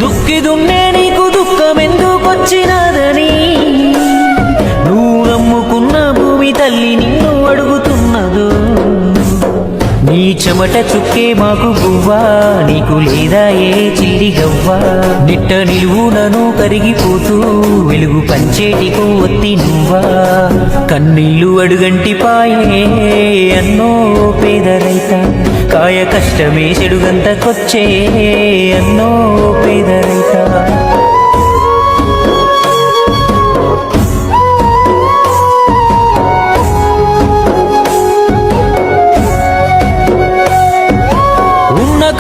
దుక్కి దున్నే నీకు దుఃఖమెందుకొచ్చినాదని నువ్వు నమ్ముకున్న భూమి తల్లి నిన్ను అడుగుతున్నదో. నీ చెమట చుక్కే మాకు గువ్వా, నీకు లేదా ఏ చిల్లి గవ్వా. నిట్ట నిలువునను కరిగిపోతూ వెలుగు పంచేటి కొవ్వొత్తి నువ్వా. కన్నీళ్ళు అడుగంటి పాయే అన్నో పేద రైత, కాయ కష్టమే చెడుగంతకొచ్చే అన్నో పేద రైత.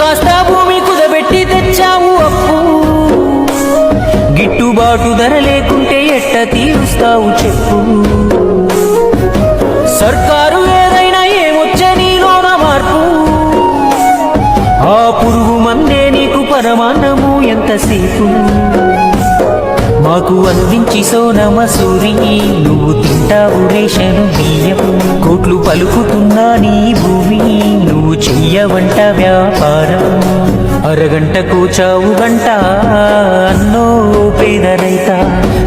కాస్త భూమి కుదబెట్టి తెచ్చావు అప్పు, గిట్టుబాటు ధర లేకుంటే ఎట్ట తీరుస్తావు చెప్పు. సర్కారు ఏదైనా ఏమొచ్చే నీలోన మార్పు, ఆ పురుగు మందే నీకు పరమాన్నము ఎంతసేపు. మాకు అందించి సోనమసూరి నువ్వు తింటావు రేషను బియ్యం. కోట్లు పలుకుతున్నా నీ భూమి నువ్వు చెయ్యవంట వ్యాపారం. అరగంటకు చావు గంట అన్నో పేద రైత,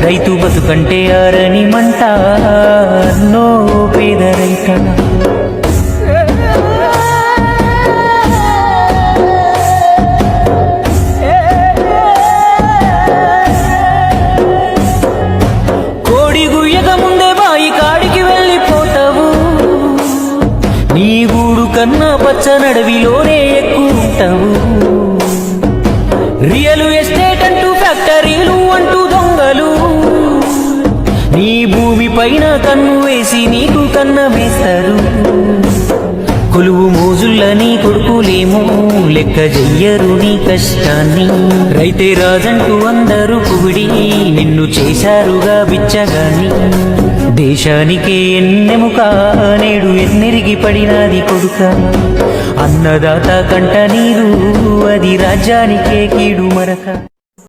రైతు బతుకంటే ఆరని మంట అన్నో పేద రైత. నీ గూడు కన్నా పచ్చ నడవిలోనే ఎక్కుంటావు. రియల్ ఎస్టేట్ అంటూ ఫ్యాక్టరీలు అంటూ దొంగలు నీ భూమి పైన కన్ను వేసి నీకు కన్న వేస్తారు. కొలువు మోజుల్ల నీ కొడుకులేమో లెక్క చెయ్యరు నీ కష్టాన్ని. రైతే రాజంటూ అందరూ పొగిడి నిన్ను చేశారుగా బిచ్చగాని. దేశానికే ఎన్నెముక నేడు ఎన్నెరిగి పడినది కొడుక. అన్నదాత కంట నీరు అది రాజ్యానికే కీడు మరక.